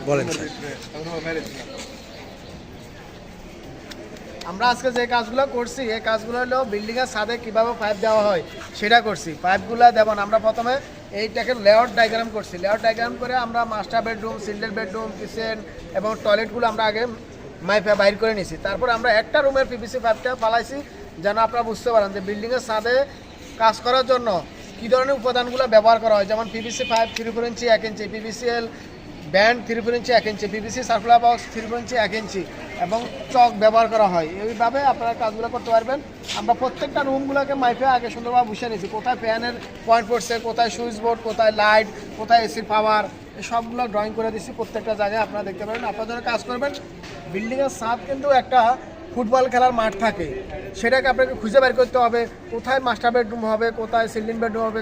বলেন। আমরা আজকে যে কাজগুলো করছি এই কাজগুলো হলো বিল্ডিংয়ের ছাদে কীভাবে পাইপ দেওয়া হয় সেটা করছি। পাইপগুলো যেমন আমরা প্রথমে এইটাকে লেআউট ডায়াগ্রাম করছি। লেআউট ডায়াগ্রাম করে আমরা master bedroom, children bedroom, kitchen এবং টয়লেটগুলো আমরা আগে মাইপে বাইর করে নিয়েছি। তারপর আমরা একটা রুমের পিভিসি পাইপটা ফালাইছি যেন আপনারা বুঝতে পারেন যে বিল্ডিংয়ের ছাদে কাজ করার জন্য কী ধরনের উপাদানগুলো ব্যবহার করা হয়। যেমন পিভিসি পাইপ 3/4 ইঞ্চি 1 ইঞ্চি, পিভিসিএল ব্যান্ড 3/4 ইঞ্চি 1 ইঞ্চি, পিভিসি সার্কুলার বক্স 3/4 ইঞ্চি 1 ইঞ্চি এবং চক ব্যবহার করা হয়। এইভাবে আপনারা কাজগুলো করতে পারবেন। আমরা প্রত্যেকটা রুমগুলোকে মাইপে আগে সুন্দরভাবে বসিয়ে নিয়েছি, কোথায় ফ্যানের পয়েন্ট পড়ছে, কোথায় সুইচ বোর্ড, কোথায় লাইট, কোথায় এসির পাওয়ার, এই সবগুলো ড্রয়িং করে দিচ্ছি। প্রত্যেকটা জায়গায় আপনারা দেখতে পারেন। আপনারা যারা কাজ করবেন, বিল্ডিংয়ের ছাদ কিন্তু একটা ফুটবল খেলার মাঠ থাকে, সেটাকে আপনাকে খুঁজে বের করতে হবে কোথায় মাস্টার বেডরুম হবে, কোথায় চিলড্রেন বেডরুম হবে,